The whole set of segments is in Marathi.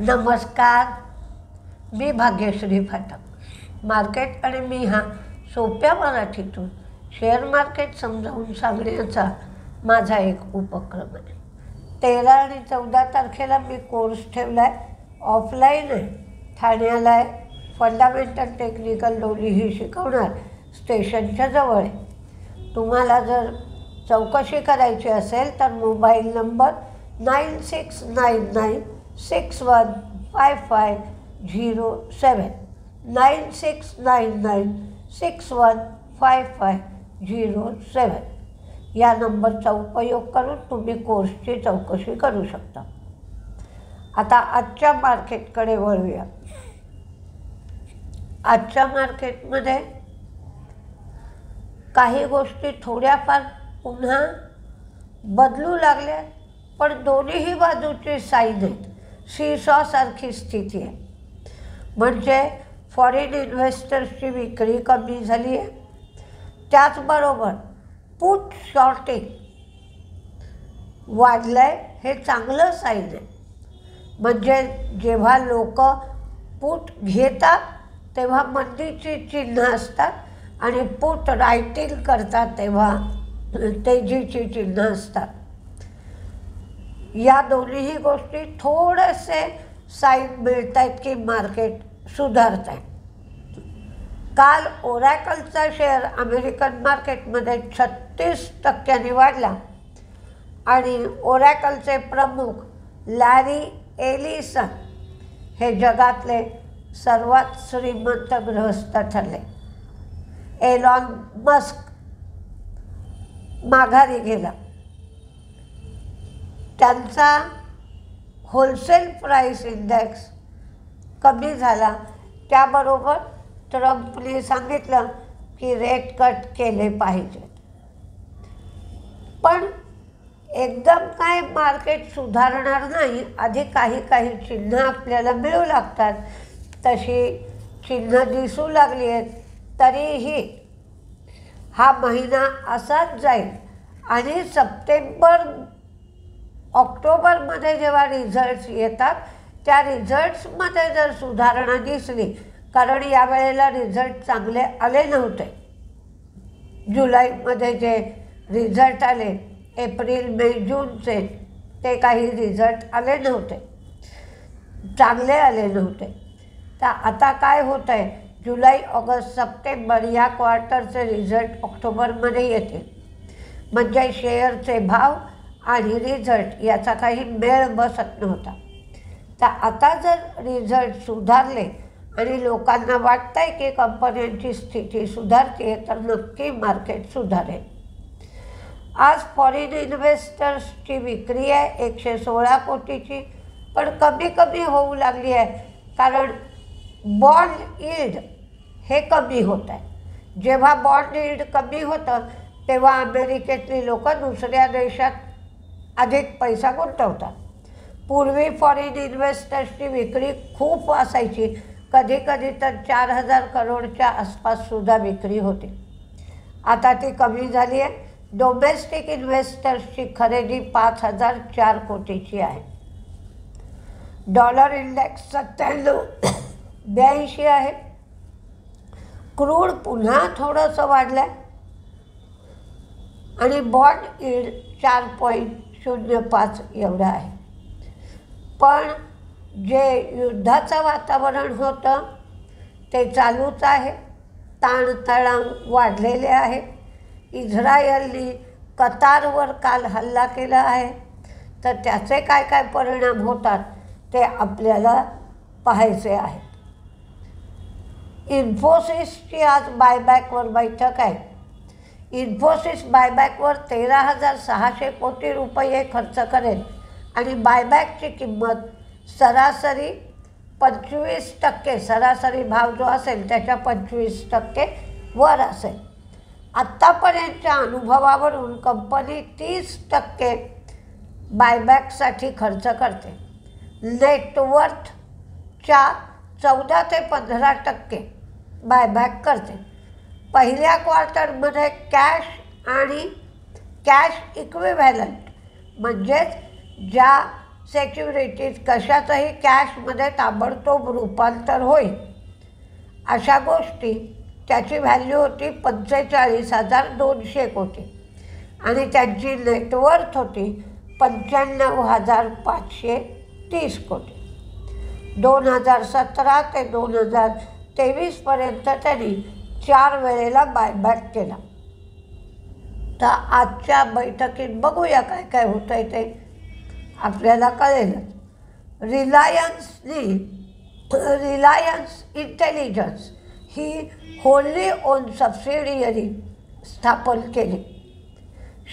नमस्कार, मी भाग्यश्री फाटक. मार्केट आणि मी हा सोप्या मराठीतून शेअर मार्केट समजावून सांगण्याचा माझा एक उपक्रम आहे. 13 आणि 14 तारखेला मी कोर्स ठेवला आहे. ऑफलाईन आहे, ठाण्याला आहे. फंडामेंटल टेक्निकल दोन्हीही शिकवणार. स्टेशनच्या जवळ आहे. तुम्हाला जर चौकशी करायची असेल तर मोबाईल नंबर 9699615507 9699615507 या नंबरचा उपयोग करून तुम्ही कोर्सची चौकशी करू शकता. आता आजच्या मार्केटकडे वळूया. आजच्या मार्केटमध्ये काही गोष्टी थोड्याफार पुन्हा बदलू लागल्या, पण दोन्हीही बाजूची साईड आहेत. सीसॉसारखी स्थिती आहे. म्हणजे फॉरेन इन्व्हेस्टर्सची विक्री कमी झाली आहे. त्याचबरोबर पुट शॉर्टिंग वाढलं आहे. हे चांगलं साईड आहे. म्हणजे जेव्हा लोक पुट घेतात तेव्हा मंदीची चिन्ह असतात आणि पुट रायटिंग करतात तेव्हा तेजीची चिन्ह असतात. या दोन्हीही गोष्टी थोडेसे साईन मिळत आहेत की मार्केट सुधारत आहे. काल ओरॅकलचा शेअर अमेरिकन मार्केटमध्ये 36% वाढला आणि ओरॅकलचे प्रमुख लॅरी एलिसन हे जगातले सर्वात श्रीमंत गृहस्थ ठरले. एलॉन मस्क माघारी गेला. त्यांचा होलसेल प्राईस इंडेक्स कमी झाला. त्याबरोबर ट्रम्पने सांगितलं की रेट कट केले पाहिजेत. पण एकदम काय मार्केट सुधारणार नाही. आधी काही चिन्ह आपल्याला मिळू लागतात. तशी चिन्ह दिसू लागली आहेत. तरीही हा महिना असाच जाईल आणि ऑक्टोबरमध्ये जेव्हा रिझल्ट्स येतात त्या रिझल्ट्समध्ये जर सुधारणा दिसली, कारण यावेळेला रिझल्ट चांगले आले नव्हते. जुलैमध्ये जे रिझल्ट आले, एप्रिल मे जूनचे, ते काही रिझल्ट आले नव्हते, चांगले आले नव्हते. तर आता काय होतं आहे, जुलै ऑगस्ट सप्टेंबर या क्वार्टरचे रिझल्ट ऑक्टोबरमध्ये येतील. म्हणजे शेअरचे भाव आणि रिझल्ट याचा काही मेळ बसत नव्हता. तर आता जर रिझल्ट सुधारले आणि लोकांना वाटतं आहे की कंपन्यांची स्थिती सुधारते, तर नक्की मार्केट सुधारेल. आज फॉरेन इन्व्हेस्टर्सची विक्री आहे 116 कोटीची, पण कमी होऊ लागली आहे. कारण बॉन्ड यील्ड हे कमी होत आहे. जेव्हा बॉन्ड यील्ड कमी होतं तेव्हा अमेरिकेतली लोक दुसऱ्या देशात अधिक पैसा गुंतवतात. पूर्वी फॉरेन इन्व्हेस्टर्सची विक्री खूप असायची. कधी तर 4,000 करोडच्या आसपाससुद्धा विक्री होती. आता ती कमी झाली आहे. डोमेस्टिक इन्व्हेस्टर्सची खरेदी 5,004 कोटीची आहे. डॉलर इंडेक्स 97.82 आहे. क्रूड पुन्हा थोडंसं वाढलं आहे आणि बॉन्ड यील्ड 4.05 एवढं आहे. पण जे युद्धाचं वातावरण होतं ते चालूच आहे. ताणतणाव वाढलेले आहेत. इस्रायलने कतारवर काल हल्ला केला आहे. तर त्याचे काय परिणाम होतात ते आपल्याला पाहायचे आहेत. इन्फोसिसची आज बायबॅकवर बैठक आहे. इन्फोसिस बायबॅकवर 13,600 कोटी रुपये खर्च करेल आणि बायबॅकची किंमत सरासरी 25%, सरासरी भाव जो असेल त्याच्या 25% वर असेल. आत्तापर्यंतच्या अनुभवावरून कंपनी 30% बायबॅकसाठी खर्च करते. नेटवर्थच्या 14 ते 15% बायबॅक करते. पहिल्या क्वार्टरमध्ये कॅश आणि कॅश इक्विव्हॅलंट म्हणजेच ज्या सिक्युरिटीज कशाचंही कॅशमध्ये ताबडतोब रूपांतर होईल अशा गोष्टी. त्याची व्हॅल्यू होती 45,200 कोटी आणि त्यांची नेटवर्थ होती 95,530 कोटी. 2017 ते 2023पर्यंत त्यांनी 4 वेळेला बायबॅक केला. तर आजच्या बैठकीत बघूया काय काय होतं आहे ते आपल्याला कळेलच. रिलायन्स इंटेलिजन्स ही होल्ली ओन सबसिडियरी स्थापन केली.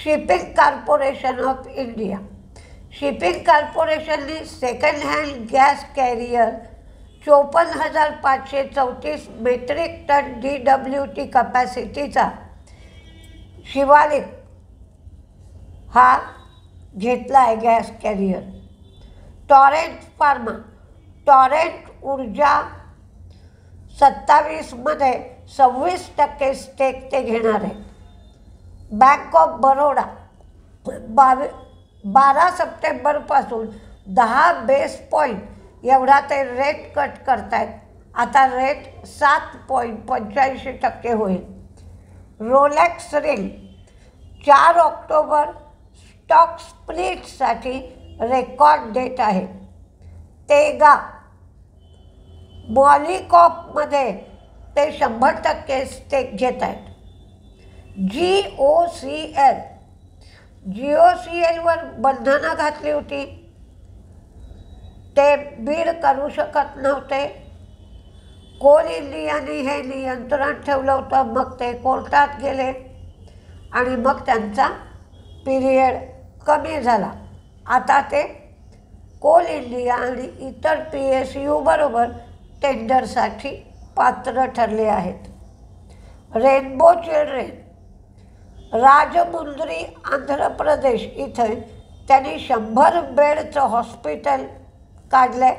Shipping corporation of India. Shipping कॉर्पोरेशनने second hand gas carrier 54,534 metric ton DWT कपॅसिटीचा शिवालिक हा घेतला आहे gas carrier. Torrent Pharma, Torrent Urja 27मध्ये 26% स्टेक ते घेणार आहे. बँक ऑफ बरोडा 12 सप्टेंबरपासून 10 बेस पॉईंट एवढा ते रेट कट करतायत. आता रेट 7.85% होईल. रोलेक्स रिंग 4 ऑक्टोबर स्टॉक स्प्लिटसाठी रेकॉर्ड डेट आहे. तेगा मॉलिकॉपमध्ये ते 100% स्टेक घेत आहेत. GOCLवर बंधनं घातली होती. ते बीड करू शकत नव्हते. कोल इंडियाने हे नियंत्रण ठेवलं होतं. मग ते कोर्टात गेले आणि मग त्यांचा पिरियड कमी झाला. आता ते कोल इंडिया आणि इतर PSU बरोबर टेंडरसाठी पात्र ठरले आहेत. रेनबो चिल्ड्रेन राजमुंद्री आंध्र प्रदेश इथे त्यांनी 100 बेडचं हॉस्पिटल काढलं.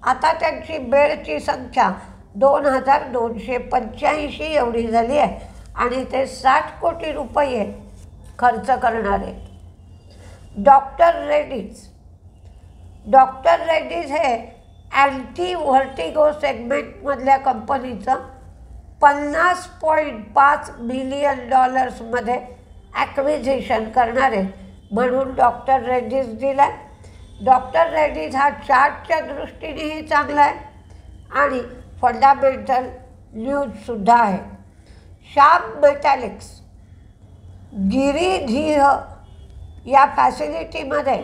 आता त्यांची बेडची संख्या 2,285 एवढी झाली आहे आणि ते 60 कोटी रुपये खर्च करणार आहेत. डॉक्टर रेड्डीज हे अँटी व्हर्टिगो सेगमेंटमधल्या कंपनीचं $50.5 मिलियन मध्ये ॲक्विजिशन करणार आहेत म्हणून डॉक्टर रेड्डीज दिला. डॉक्टर रेड्डीज हा चार्टच्या दृष्टीनेही चांगला आहे आणि फंडामेंटल न्यूजसुद्धा आहे. श्याम मेटॅलिक्स गिरिधीह या फॅसिलिटीमध्ये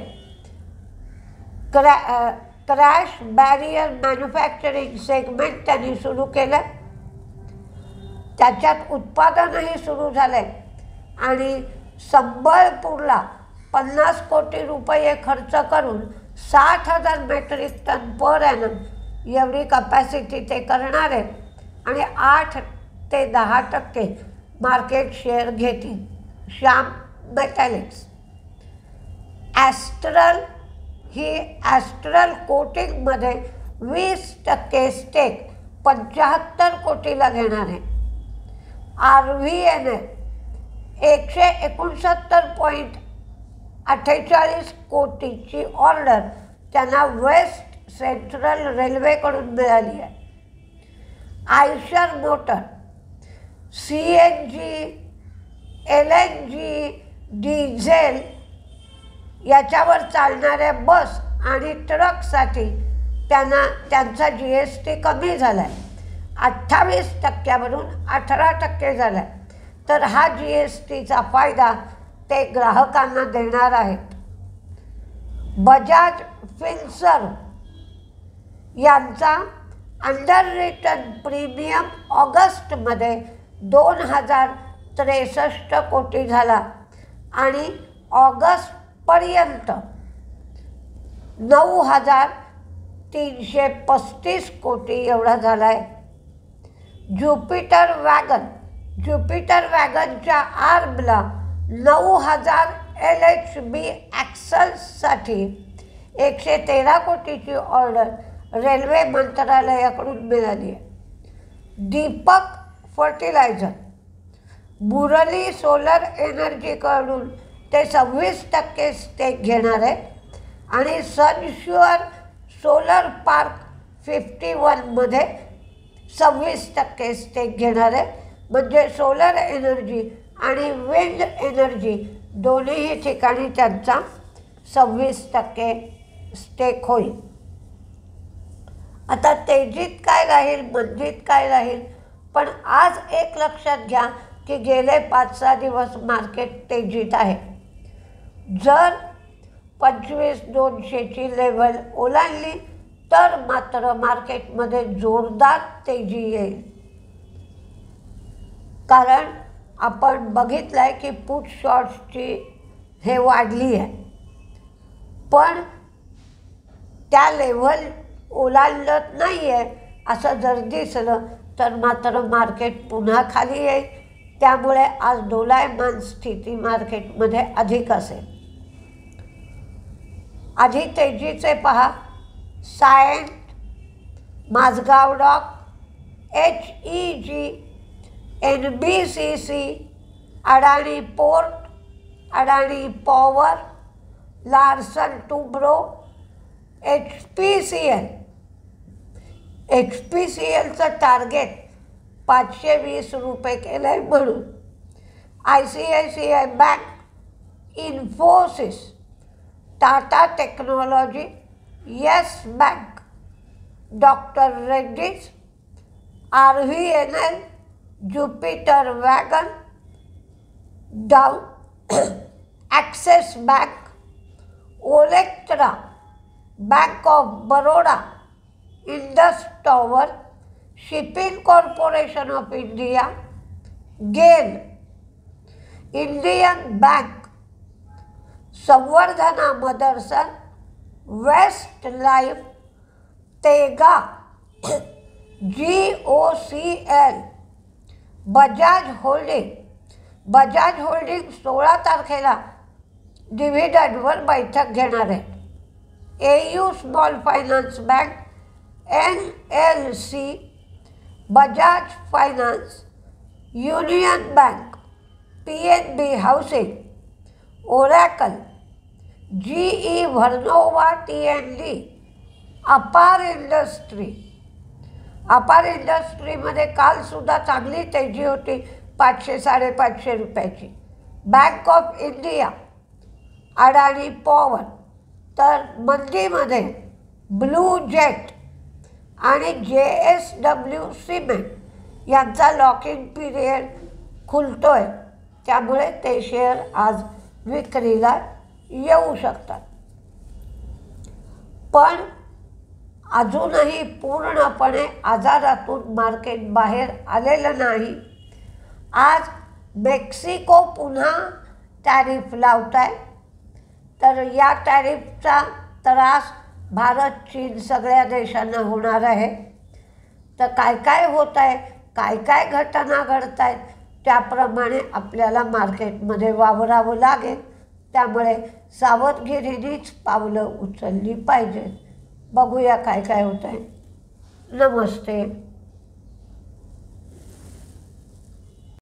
क्रॅश बॅरियर मॅन्युफॅक्चरिंग सेगमेंट त्यांनी सुरू केलं. त्याच्यात उत्पादनही सुरू झालं आहे आणि संबळपूरला 50 कोटी रुपये खर्च करून 60,000 मेट्रिक टन पर ॲनम एवढी कपॅसिटी ते करणार आहेत आणि 8 ते 10% मार्केट शेअर घेतील. श्याम मेटॅलिक्स. ॲस्ट्रल कोटिंगमध्ये 20% स्टेक 75 कोटीला घेणार आहे. RVNL 169.48 कोटीची ऑर्डर त्यांना वेस्ट सेंट्रल रेल्वेकडून मिळाली आहे. Eicher motor CNG, LNG, diesel याच्यावर चालणाऱ्या बस आणि ट्रकसाठी त्यांचा GST कमी झाला आहे. 28% 18% झाला आहे. तर हा GSTचा फायदा ते ग्राहकांना देणार आहेत. बजाज फिनसर्व यांचा अंडर रिटर्न प्रीमियम ऑगस्टमध्ये 2,063 कोटी झाला आणि ऑगस्टपर्यंत 9,335 कोटी एवढा झाला आहे. ज्युपिटर वॅगनच्या आर्मला 9,000 LHB ॲक्सल्ससाठी 113 कोटीची ऑर्डर रेल्वे मंत्रालयाकडून मिळाली आहे. दीपक फर्टिलायझर मुरली सोलर एनर्जीकडून ते 26% स्टेक घेणार आहे आणि सनश्युअर सोलर पार्क 51मध्ये 26% स्टेक घेणार आहे. म्हणजे सोलर एनर्जी आणि विंड एनर्जी दोन्ही ठिकाणी त्यांचा 26% स्टेक होईल. आता तेजीत काय राहील, मंदीत काय राहील, पण आज एक लक्षात घ्या की गेले 5-6 दिवस मार्केट तेजीत आहे. जर 25,200ची लेवल ओलांडली तर मात्र मार्केटमध्ये जोरदार तेजी येईल. कारण आपण बघितलं आहे की पुट शॉर्ट्सची हे वाढली आहे, पण त्या लेवल ओलांडत नाही आहे असं जर दिसलं तर मात्र मार्केट पुन्हा खाली येईल. त्यामुळे आज दोलायमान स्थिती मार्केटमध्ये अधिक असेल. आधी तेजीचे पहा. Cyient, Mazagon dock, HEG, NBCC, Adani port, Adani power, Larsen Toubro, HPCL. HPCLचं टार्गेट 520 रुपये केलं आहे म्हणून. ICICI bank, Infosys, Tata technology, yes bank, doctor Reddy's, RVNL, Jupiter wagon, Axis bank, Olectra, bank of Baroda, Indus tower, shipping corporation of India, GAIL, Indian bank, Samvardhana Motherson, West Life, Tega, GOCL, Bajaj holding. Bajaj holding 16 तारखेला डिव्हिडंडवर बैठक घेणार आहे. AU small finance bank, NLC, Bajaj finance, union bank, PNB housing, oracle, GE व्हर्नोवा TND, अपार इंडस्ट्री. अपार इंडस्ट्रीमध्ये कालसुद्धा चांगली तेजी होती 500-550 रुपयाची. बँक ऑफ इंडिया, अडाणी पॉवर. तर मंदीमध्ये ब्लू जेट आणि JSW सिमेंट यांचा लॉकिंग पिरियड खुलतो आहे. त्यामुळे ते शेअर आज विक्रीला येऊ शकतात. पण अजूनही पूर्णपणे आजारातून मार्केट बाहेर आलेलं नाही. आज मेक्सिको पुन्हा टॅरिफ लावत आहे. तर या टॅरिफचा त्रास भारत, चीन सगळ्या देशांना होणार आहे. तर काय काय होत आहे, काय काय घटना घडत आहेत त्याप्रमाणे आपल्याला मार्केटमध्ये वावरावं लागेल. त्यामुळे सावधगिरीनेच पावलं उचलली पाहिजेत. बघूया काय काय होत आहे. नमस्ते.